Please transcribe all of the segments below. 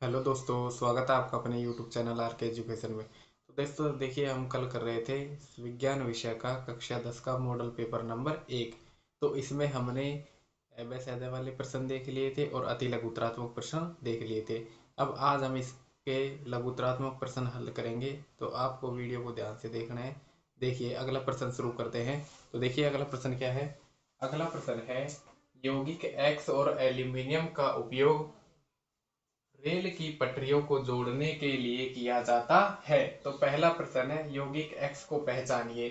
Hello दोस्तों, स्वागत है आपका अपने यूट्यूब चैनल आर के एजुकेशन में। तो दोस्तों देखिए, हम कल कर रहे थे विज्ञान विषय का कक्षा 10 का मॉडल पेपर नंबर 1। तो इसमें हमने एबेसिडा वाले प्रश्न देख लिए थे और अति लघुतरात्मक प्रश्न देख लिए थे। अब आज हम इसके लघुतरात्मक प्रश्न हल करेंगे, तो आपको वीडियो को ध्यान से देखना है। देखिए, अगला प्रश्न शुरू करते हैं। तो देखिए, अगला प्रश्न क्या है। अगला प्रश्न है, यौगिक एक्स और एल्यूमिनियम का उपयोग रेल की पटरियों को जोड़ने के लिए किया जाता है। तो पहला प्रश्न है, यौगिक एक्स को पहचानिए।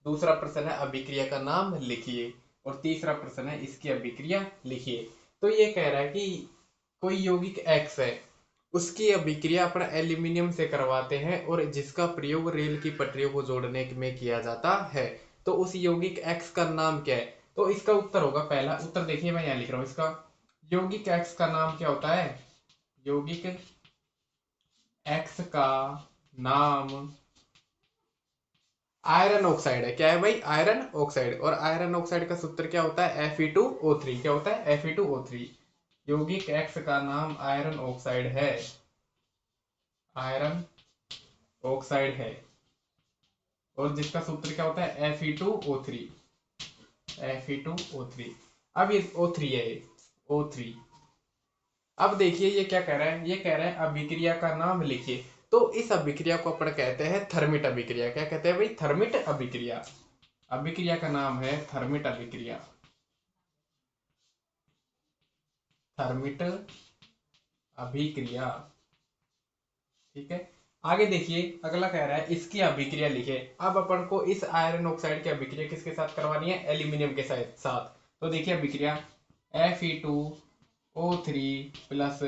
दूसरा प्रश्न है, अभिक्रिया का नाम लिखिए। और तीसरा प्रश्न है, इसकी अभिक्रिया लिखिए। तो ये कह रहा है कि कोई यौगिक एक्स है, उसकी अभिक्रिया अपन एल्यूमिनियम से करवाते हैं और जिसका प्रयोग रेल की पटरियों को जोड़ने में किया जाता है। तो उस यौगिक एक्स का नाम क्या है। तो इसका उत्तर होगा, पहला उत्तर देखिए, मैं यहाँ लिख रहा हूँ इसका। यौगिक एक्स का नाम क्या होता है। यौगिक एक्स का नाम आयरन ऑक्साइड है। क्या है भाई, आयरन ऑक्साइड। और आयरन ऑक्साइड का सूत्र क्या होता है, Fe2O3। क्या होता है, Fe2O3। यौगिक एक्स का नाम आयरन ऑक्साइड है, आयरन ऑक्साइड है। और जिसका सूत्र क्या होता है, Fe2O3। Fe2O3। अब ये O3 है, ये O3। अब देखिए ये क्या कह रहा है, ये कह रहा है अभिक्रिया का नाम लिखिए। तो इस अभिक्रिया को अपन कहते हैं थर्मिट अभिक्रिया। क्या कहते हैं भाई, थर्मिट अभिक्रिया। अभिक्रिया का नाम है थर्मिट अभिक्रिया, थर्मिट अभिक्रिया। ठीक है। आगे देखिए, अगला कह रहा है इसकी अभिक्रिया लिखे। अब अपन को इस आयरन ऑक्साइड की अभिक्रिया किसके साथ करवानी है, एल्यूमिनियम के साथ। तो देखिए अभिक्रिया, Fe2O3 प्लस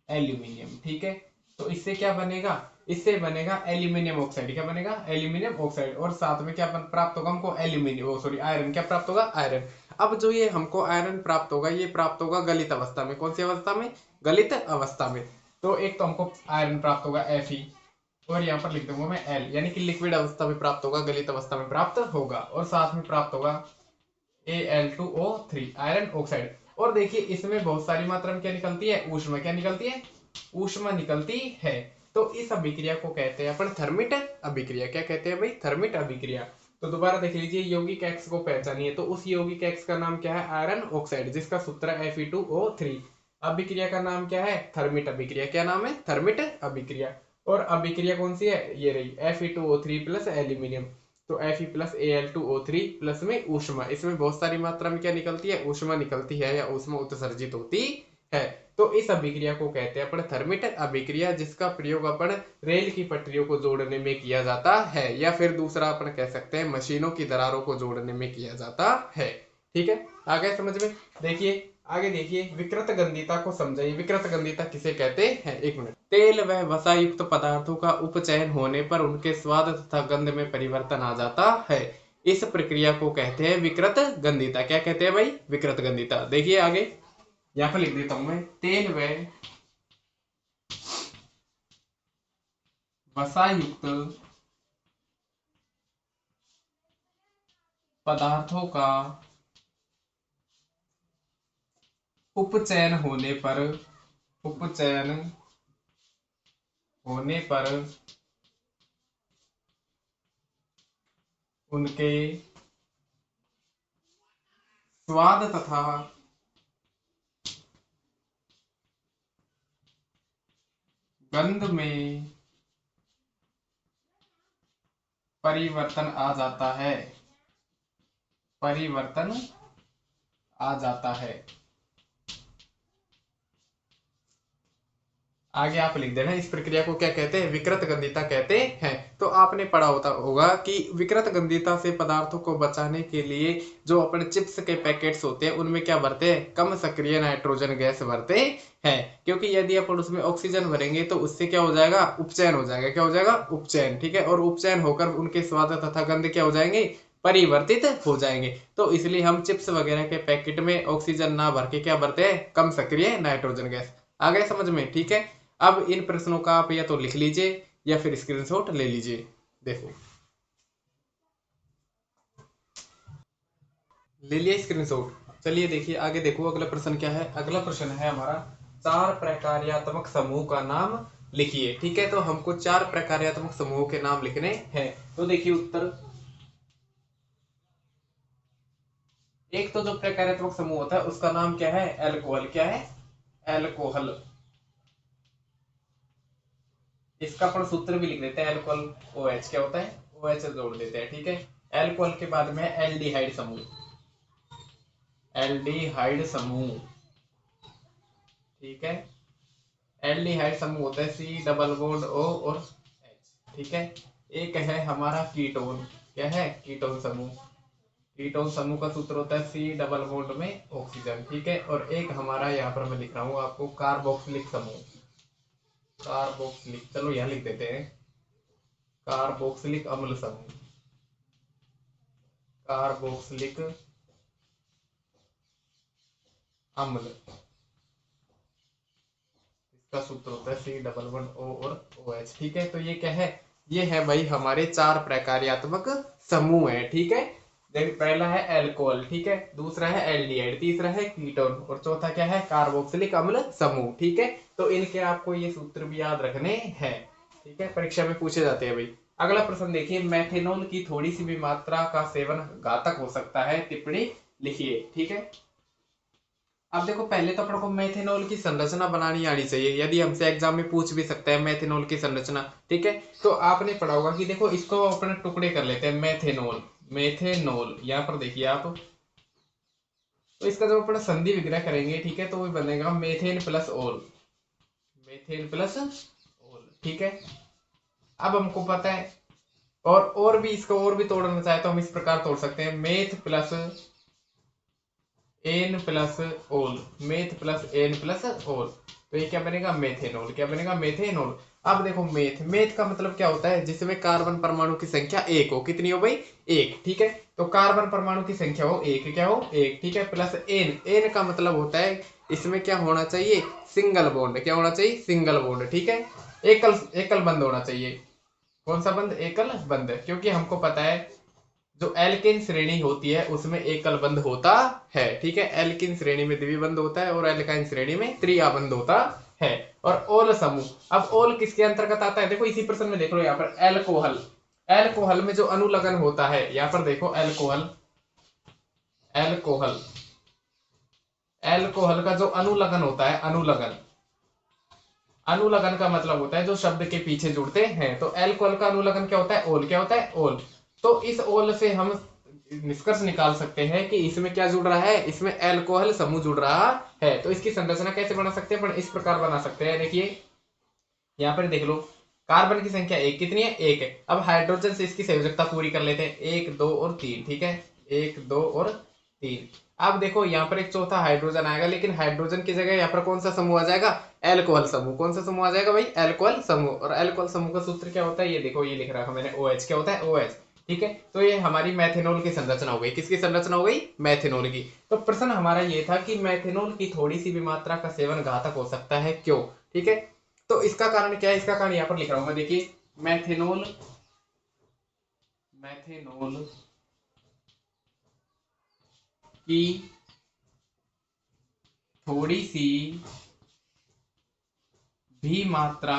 एल्यूमिनियम। ठीक है। तो इससे क्या बनेगा, इससे बनेगा एल्यूमिनियम ऑक्साइड। क्या बनेगा, एल्यूमिनियम ऑक्साइड। और साथ में क्या प्राप्त होगा हमको, एल्यूमिनियम, ओ सॉरी, आयरन। क्या प्राप्त होगा, आयरन। अब जो ये हमको आयरन प्राप्त होगा, ये प्राप्त होगा गलित अवस्था में। कौन सी अवस्था में, गलित अवस्था में। तो एक तो हमको आयरन प्राप्त होगा Fe, और यहाँ पर लिख दूंगा मैं L, यानी कि लिक्विड अवस्था में प्राप्त होगा, गलित अवस्था में प्राप्त होगा। और साथ में प्राप्त होगा Al2O3, आयरन ऑक्साइड। और देखिए इसमें बहुत सारी मात्रा में क्या निकलती है, ऊष्मा। क्या निकलती है, ऊष्मा निकलती है। तो इस अभिक्रिया को कहते हैं अपन थर्मिट अभिक्रिया। क्या कहते हैं भाई, थर्मिट अभिक्रिया। तो दोबारा देख लीजिए, यौगिक एक्स को पहचानिए। तो उस यौगिक एक्स का नाम क्या है, आयरन ऑक्साइड, जिसका सूत्र है Fe2O3। अभिक्रिया का नाम क्या है, थर्मिट अभिक्रिया। क्या नाम है, थर्मिट अभिक्रिया। और अभिक्रिया कौन सी है, ये रही, Fe2O3 प्लस एल्यूमिनियम। तो Fe प्लस Al2O3 प्लस में ऊष्मा। इसमें बहुत सारी मात्रा में क्या निकलती है, ऊष्मा निकलती है, या ऊष्मा उत्सर्जित होती है। तो इस अभिक्रिया को कहते हैं अपन थर्मिट अभिक्रिया, जिसका प्रयोग अपन रेल की पटरियों को जोड़ने में किया जाता है, या फिर दूसरा अपन कह सकते हैं मशीनों की दरारों को जोड़ने में किया जाता है। ठीक है, आ गया समझ में। देखिए आगे देखिए, विकृत गंधिता को समझाइए। विकृत गंधिता किसे कहते हैं, एक मिनट। तेल व वसा युक्त पदार्थों का उपचयन होने पर उनके स्वाद तथा गंध में परिवर्तन आ जाता है। इस प्रक्रिया को कहते हैं विकृत गंधिता। क्या कहते हैं भाई, विकृत गंधिता। देखिए आगे, यहाँ पर लिख देता हूं मैं, तेल व वसा युक्त पदार्थों का उपचयन होने पर, उपचयन होने पर उनके स्वाद तथा गंध में परिवर्तन आ जाता है, परिवर्तन आ जाता है। आगे आप लिख देना, इस प्रक्रिया को क्या कहते हैं, विकृत गंधिता कहते हैं। तो आपने पढ़ा होता होगा कि विकृत गंधिता से पदार्थों को बचाने के लिए जो अपने चिप्स के पैकेट्स होते हैं, उनमें क्या भरते हैं, कम सक्रिय नाइट्रोजन गैस भरते हैं। क्योंकि यदि अपन उसमें ऑक्सीजन भरेंगे तो उससे क्या हो जाएगा, उपचयन हो जाएगा। क्या हो जाएगा, उपचयन। ठीक है। और उपचयन होकर उनके स्वाद तथा गंध क्या हो जाएंगे, परिवर्तित हो जाएंगे। तो इसलिए हम चिप्स वगैरह के पैकेट में ऑक्सीजन ना भर के क्या भरते हैं, कम सक्रिय नाइट्रोजन गैस। आ गए समझ में। ठीक है। अब इन प्रश्नों का आप या तो लिख लीजिए या फिर स्क्रीनशॉट ले लीजिए। देखो, ले लिया स्क्रीनशॉट। चलिए देखिए आगे, देखो अगला प्रश्न क्या है। अगला प्रश्न है हमारा, 4 प्रकार्यात्मक समूह का नाम लिखिए। ठीक है, तो हमको 4 प्रकार्यात्मक समूहों के नाम लिखने हैं। तो देखिए उत्तर, एक तो जो प्रकार्यात्मक समूह होता है उसका नाम क्या है, एल्कोहल। क्या है, एल्कोहल। इसका अपन सूत्र भी लिख देते हैं, एल्कोहल OH क्या होता है, OH जोड़ देते हैं। ठीक है, एल्कोहल के बाद में एल्डिहाइड समूह, एल्डिहाइड समूह। ठीक है, एल्डिहाइड समूह होता है C डबल बॉन्ड O और H। ठीक है, एक है हमारा कीटोन। क्या है, कीटोन समूह। कीटोन समूह का सूत्र होता है C डबल बॉन्ड में ऑक्सीजन। ठीक है, और एक हमारा यहाँ पर मैं लिख रहा हूँ आपको कार्बोक्सिलिक समूह, कार्बोक्सिलिक, चलो यहाँ लिख देते हैं कार्बोक्सिलिक अम्ल समूह, कार्बोक्सिलिक अम्ल। इसका सूत्र होता है C डबल बॉन्ड O और OH। ठीक है, तो ये क्या है, ये है भाई हमारे 4 प्रकार्यात्मक समूह है। ठीक है, देखिए पहला है एल्कोहल। ठीक है, दूसरा है एल्डिहाइड, तीसरा है कीटोन और चौथा क्या है, कार्बोक्सिलिक अम्ल समूह। ठीक है, तो इनके आपको ये सूत्र भी याद रखने हैं। ठीक है, परीक्षा में पूछे जाते हैं भाई। अगला प्रश्न देखिए, मेथेनॉल की थोड़ी सी भी मात्रा का सेवन घातक हो सकता है, टिप्पणी लिखिए। ठीक है, अब देखो पहले तो अपन को मेथेनॉल की संरचना बनानी आनी चाहिए, यदि हमसे एग्जाम में पूछ भी सकता है मेथेनॉल की संरचना। ठीक है, तो आपने पढ़ा होगा कि देखो इसको अपने टुकड़े कर लेते हैं, मेथेनॉल, मेथेनॉल यहाँ पर देखिए आप, तो इसका जब अपन संधि विग्रह करेंगे, ठीक है, तो वो बनेगा मेथेन प्लस ओल, मेथेन प्लस ओल। ठीक है, अब हमको पता है, और भी इसको और भी तोड़ना चाहे तो हम इस प्रकार तोड़ सकते हैं, मेथ प्लस एन प्लस ओल, मेथ प्लस एन प्लस ओल। तो ये क्या बनेगा, मेथेनॉल। क्या बनेगा, मेथेनॉल। अब देखो मेथ, मेथ का मतलब क्या होता है, जिसमें कार्बन परमाणु की संख्या एक हो। कितनी हो भाई, एक। ठीक है, तो कार्बन परमाणु की संख्या हो एक, क्या हो, एक। ठीक है, प्लस एन, एन का मतलब होता है इसमें क्या होना चाहिए, सिंगल बॉन्ड। क्या होना चाहिए, सिंगल बॉन्ड। ठीक है, एकल एकल बंद होना चाहिए। कौन सा बंद, एकल बंद, क्योंकि हमको पता है जो एल्केन श्रेणी होती है उसमें एकल बंध होता है। ठीक है, एल्किन श्रेणी में द्विबंध होता है और एल्काइन श्रेणी में त्रिआबंध होता है। और ओल समूह, अब ओल किसके अंतर्गत आता है, देखो इसी प्रश्न में देख लो यहाँ पर एल्कोहल, एल्कोहल में जो अनुलग्न होता है, यहाँ पर देखो एल्कोहल, एल्कोहल, एल्कोहल का जो अनुलग्न होता है, अनुलग्न, अनुलग्न का मतलब होता है जो शब्द के पीछे जुड़ते हैं। तो एल्कोहल का अनुलग्न क्या होता है, ओल। क्या होता है, ओल। तो इस ओल से हम निष्कर्ष निकाल सकते हैं कि इसमें क्या जुड़ रहा है, इसमें एल्कोहल समूह जुड़ रहा है। तो इसकी संरचना कैसे बना सकते हैं, इस प्रकार बना सकते हैं। देखिए यहाँ पर देख लो, कार्बन की संख्या एक, कितनी है, एक है। अब हाइड्रोजन से इसकी संयोजकता पूरी कर लेते हैं, एक, दो और तीन। ठीक है, एक, दो और तीन। अब देखो यहाँ पर एक चौथा हाइड्रोजन आएगा, लेकिन हाइड्रोजन की जगह यहाँ पर कौन सा समूह आ जाएगा, एल्कोहल समूह। कौन सा समूह आ जाएगा भाई, एल्कोहल समूह। और एल्कोहल समूह का सूत्र क्या होता है, ये देखो ये लिख रखा मैंने, OH। क्या होता है, OH। ठीक है, तो ये हमारी मेथेनॉल की संरचना हो गई। किसकी संरचना हो गई, मेथेनॉल की। तो प्रश्न हमारा ये था कि मेथेनॉल की थोड़ी सी भी मात्रा का सेवन घातक हो सकता है, क्यों। ठीक है, तो इसका कारण क्या है, इसका कारण यहां पर लिख रहा हूं मैं। देखिए मैथेनॉल, मैथेनॉल की थोड़ी सी भी मात्रा,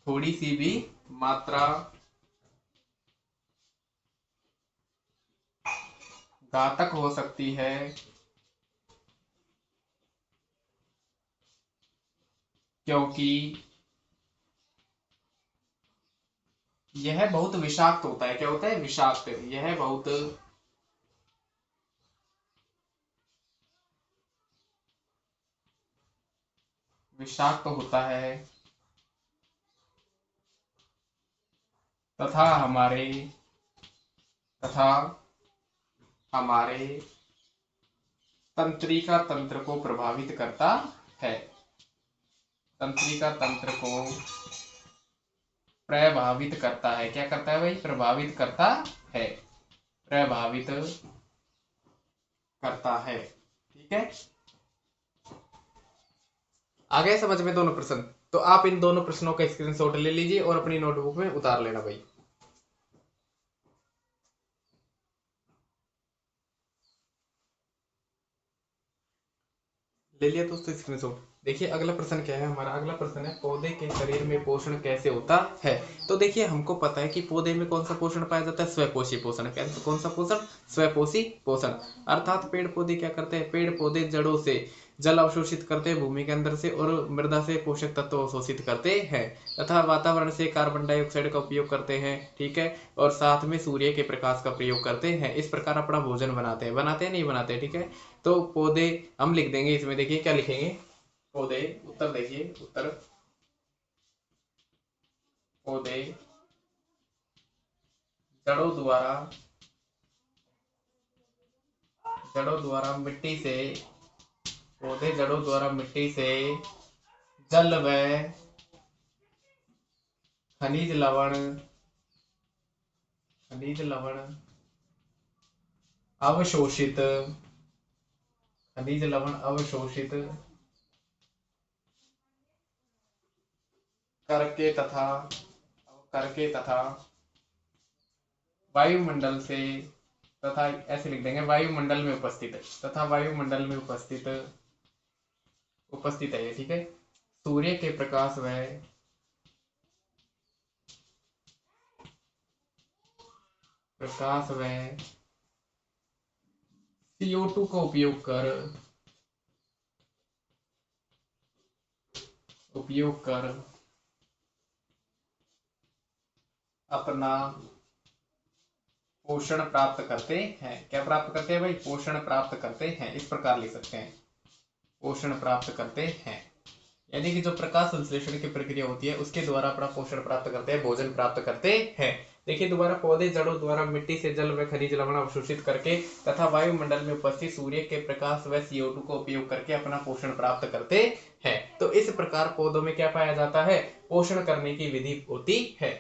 थोड़ी सी भी मात्रा घातक हो सकती है, क्योंकि यह बहुत विषाक्त होता है। क्या होता है, विषाक्त। यह बहुत विषाक्त होता है तथा हमारे, तथा हमारे तंत्रिका तंत्र को प्रभावित करता है, तंत्रिका तंत्र को प्रभावित करता है। क्या करता है भाई, प्रभावित करता है, प्रभावित करता है। ठीक है, आ गया समझ में दोनों प्रश्न। तो आप इन दोनों प्रश्नों का स्क्रीनशॉट ले लीजिए और अपनी नोटबुक में उतार लेना भाई। ले लिया दोस्तों स्क्रीनशॉट। देखिए अगला प्रश्न क्या है हमारा, अगला प्रश्न है पौधे के शरीर में पोषण कैसे होता है। तो देखिए हमको पता है कि पौधे में कौन सा पोषण पाया जाता है, स्वपोषी पोषण। कैसे, कौन सा पोषण, स्वपोषी पोषण। अर्थात पेड़ पौधे क्या करते हैं, पेड़ पौधे जड़ों से जल अवशोषित करते हैं भूमि के अंदर से, और मृदा से पोषक तत्व अवशोषित करते हैं, तथा वातावरण से कार्बन डाइऑक्साइड का उपयोग करते हैं, ठीक है, और साथ में सूर्य के प्रकाश का प्रयोग करते हैं। इस प्रकार अपना भोजन बनाते हैं, बनाते हैं नहीं बनाते, ठीक है। तो पौधे हम लिख देंगे इसमें, देखिए क्या लिखेंगे, पौधे, उत्तर देखिए, उत्तर, पौधे जड़ों द्वारा, जड़ों द्वारा मिट्टी से, पौधे जड़ों द्वारा मिट्टी से जल व खनिज लवण, खनिज लवण अवशोषित, खनिज लवण अवशोषित करके तथा, करके तथा वायुमंडल से, तथा ऐसे लिख देंगे वायुमंडल में उपस्थित, तथा वायुमंडल में उपस्थित, उपस्थित है ये, ठीक है, सूर्य के प्रकाश व, प्रकाश व CO2 का उपयोग कर, उपयोग कर अपना पोषण प्राप्त करते हैं। क्या प्राप्त करते हैं भाई, पोषण प्राप्त करते हैं, इस प्रकार लिख सकते हैं, पोषण प्राप्त करते हैं। यानी कि जो प्रकाश संश्लेषण की प्रक्रिया होती है उसके द्वारा अपना पोषण प्राप्त करते हैं, भोजन प्राप्त करते हैं। देखिए दोबारा, पौधे जड़ों द्वारा मिट्टी से जल व खनिज लवण अवशोषित करके तथा वायुमंडल में उपस्थित सूर्य के प्रकाश व CO2 का उपयोग करके अपना पोषण प्राप्त करते हैं। तो इस प्रकार पौधों में क्या पाया जाता है, पोषण करने की विधि होती है।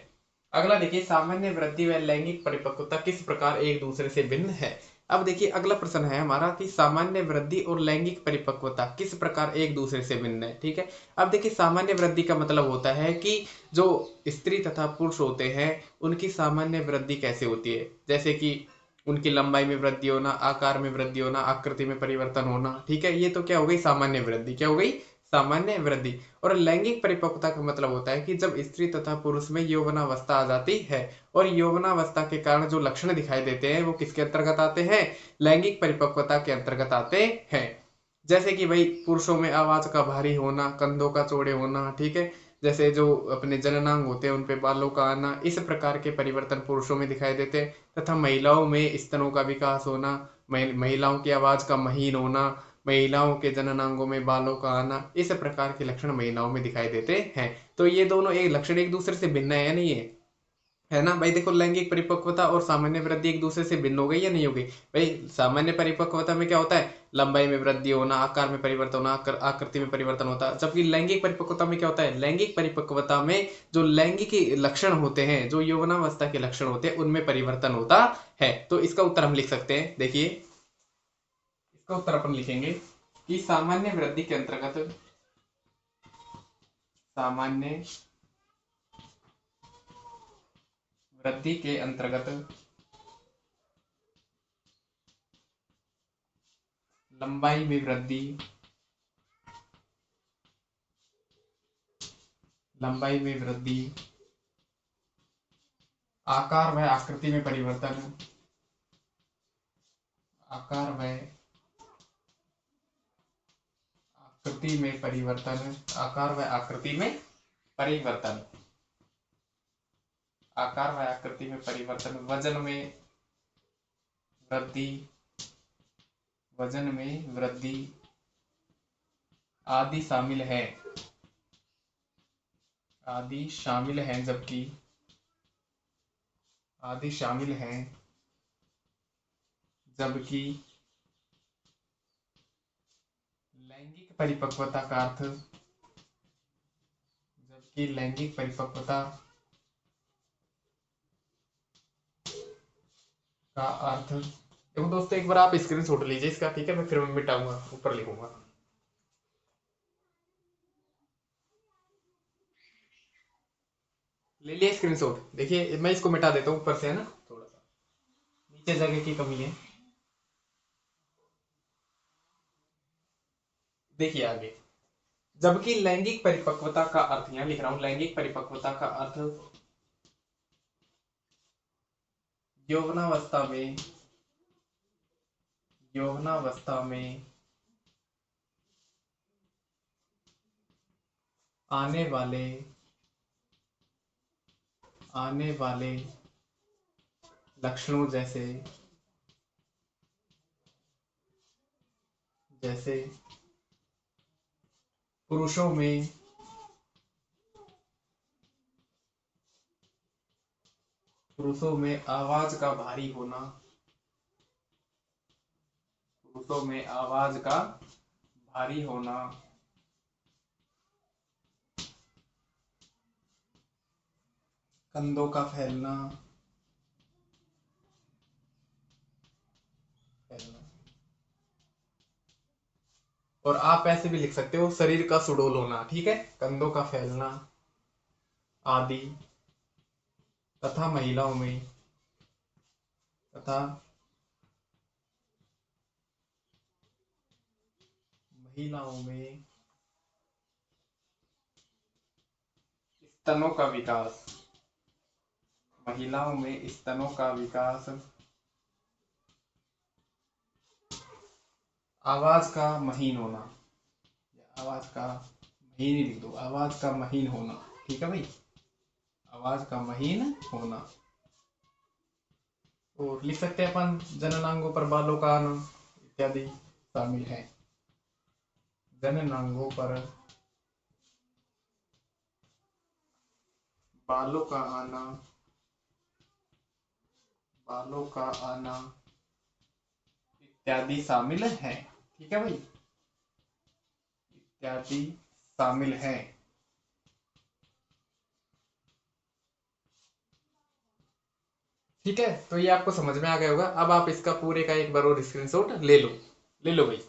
अगला देखिए, सामान्य वृद्धि व लैंगिक परिपक्वता किस प्रकार एक दूसरे से भिन्न है। अब देखिए अगला प्रश्न है हमारा कि सामान्य वृद्धि और लैंगिक परिपक्वता किस प्रकार एक दूसरे से भिन्न है, ठीक है। अब देखिए सामान्य वृद्धि का मतलब होता है कि जो स्त्री तथा पुरुष होते हैं उनकी सामान्य वृद्धि कैसे होती है, जैसे कि उनकी लंबाई में वृद्धि होना, आकार में वृद्धि होना, आकृति में परिवर्तन होना, ठीक है, ये तो क्या हो गई, सामान्य वृद्धि, क्या हो गई, सामान्य वृद्धि। और लैंगिक परिपक्वता का मतलब होता है कि जब स्त्री तथा पुरुष में यौवनावस्था आ जाती है, और यौवनावस्था के कारण जो लक्षण दिखाई देते हैं वो किसके अंतर्गत आते हैं, लैंगिक परिपक्वता के अंतर्गत आते हैं। जैसे कि भाई पुरुषों में आवाज का भारी होना, कंधों का चौड़े होना, ठीक है, जैसे जो अपने जननांग होते हैं उन पे बालों का आना, इस प्रकार के परिवर्तन पुरुषों में दिखाई देते हैं। तथा महिलाओं में स्तनों का विकास होना, महिलाओं की आवाज का महीन होना, महिलाओं के जननांगों में बालों का आना, इस प्रकार के लक्षण महिलाओं में दिखाई देते हैं। तो ये दोनों एक लक्षण एक दूसरे से भिन्न है या नहीं है ना भाई। देखो लैंगिक परिपक्वता और सामान्य वृद्धि एक दूसरे से भिन्न हो गई या नहीं हो गई भाई। सामान्य परिपक्वता में क्या होता है, लंबाई में वृद्धि होना, आकार में परिवर्तन होना, आकृति में परिवर्तन होता है, जबकि लैंगिक परिपक्वता में क्या होता है, लैंगिक परिपक्वता में जो लैंगिक लक्षण होते हैं, जो यौवनावस्था के लक्षण होते हैं, उनमें परिवर्तन होता है। तो इसका उत्तर हम लिख सकते हैं, देखिए इसका उत्तर अपन लिखेंगे कि सामान्य वृद्धि के अंतर्गत, सामान्य वृद्धि के अंतर्गत लंबाई में वृद्धि, लंबाई में वृद्धि, आकार व आकृति में परिवर्तन, आकार व आकृति में परिवर्तन, आकार व आकृति में परिवर्तन, आकार व आकृति में परिवर्तन, वजन में वृद्धि, वजन में वृद्धि आदि शामिल है, आदि शामिल है, जबकि आदि शामिल है, जबकि लैंगिक परिपक्वता का अर्थ, जबकि लैंगिक परिपक्वता का अर्थ, देखो दोस्तों एक बार आप स्क्रीन शॉट लीजिए इसका, ठीक है, मैं फिर मिटाऊंगा, ऊपर लिखूंगा। ले लिया स्क्रीनशॉट, देखिए मैं इसको मिटा देता हूँ ऊपर से, है ना, थोड़ा सा नीचे जगह की कमी है। देखिए आगे, जबकि लैंगिक परिपक्वता का अर्थ, यहां लिख रहा हूं, लैंगिक परिपक्वता का अर्थ यौवनावस्था में आने वाले लक्षणों जैसे पुरुषों में आवाज का भारी होना, कंधों का फैलना, और आप ऐसे भी लिख सकते हो शरीर का सुडौल होना, ठीक है, कंधों का फैलना आदि, तथा महिलाओं में स्तनों का विकास, आवाज का महीन होना, आवाज का महीन ही लिख दो, आवाज का महीन होना, ठीक है भाई, आवाज का महीन होना। और लिख सकते हैं अपन जननांगों पर बालों का आना इत्यादि शामिल है, जननांगों पर बालों का आना इत्यादि शामिल है, ठीक है भाई, इत्यादि शामिल है। ठीक है, तो ये आपको समझ में आ गया होगा। अब आप इसका पूरे का एक बार और स्क्रीनशॉट ले लो भाई।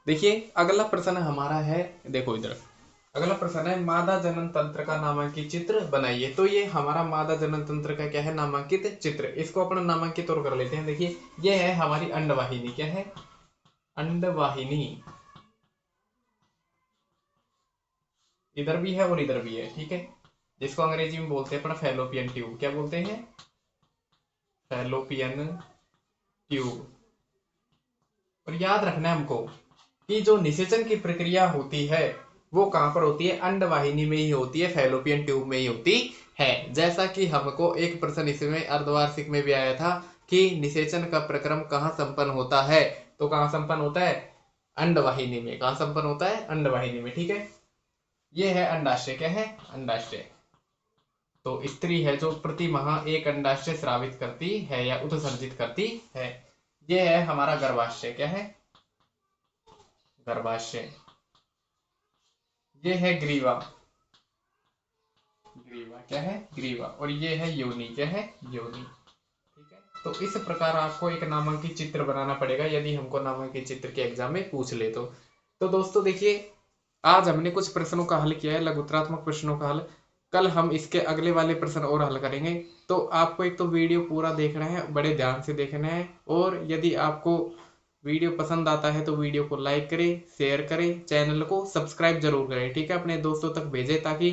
देखिए अगला प्रश्न हमारा है, देखो इधर अगला प्रश्न है मादा जनन तंत्र का नामांकित चित्र बनाइए। तो ये हमारा मादा जनन तंत्र का क्या है, नामांकित चित्र, इसको अपन नामांकित और कर लेते हैं। देखिए ये है हमारी अंडवाहिनी, क्या है, अंडवाहिनी, इधर भी है और इधर भी है, ठीक है, जिसको अंग्रेजी में बोलते हैं अपना फैलोपियन ट्यूब, क्या बोलते हैं, फैलोपियन ट्यूब। और याद रखना है हमको कि जो निषेचन की प्रक्रिया होती है वो कहां पर होती है, अंडवाहिनी में ही होती है, फैलोपियन ट्यूब में ही होती है। जैसा कि हमको एक प्रश्न इसमें अर्धवार्षिक में भी आया था कि निषेचन का प्रक्रम कहाँ संपन्न होता है, तो कहाँ संपन्न होता है, अंडवाहिनी में। कहाँ संपन्न होता है, अंडवाहिनी में, ठीक है। ये है अंडाशय, क्या है, अंडाशय। तो स्त्री है जो प्रति माह एक अंडाशय स्रावित करती है या उत्सर्जित करती है। ये है हमारा गर्भाशय, क्या है, गर्भाशय। ये है ग्रीवा, क्या है, ग्रीवा। और ये है योनि, क्या है, योनि, ठीक है। तो इस प्रकार आपको एक नामांकित चित्र बनाना पड़ेगा यदि हमको नामांकित चित्र के एग्जाम में पूछ ले तो दोस्तों देखिए आज हमने कुछ प्रश्नों का हल किया है, लघुत्रात्मक प्रश्नों का हल। कल हम इसके अगले वाले प्रश्न और हल करेंगे। तो आपको एक तो वीडियो पूरा देखना है, बड़े ध्यान से देखना है, और यदि आपको वीडियो पसंद आता है तो वीडियो को लाइक करें, शेयर करें, चैनल को सब्सक्राइब जरूर करें, ठीक है, अपने दोस्तों तक भेजें ताकि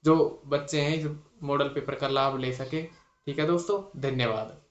जो बच्चे हैं इस मॉडल पेपर का लाभ ले सके। ठीक है दोस्तों, धन्यवाद।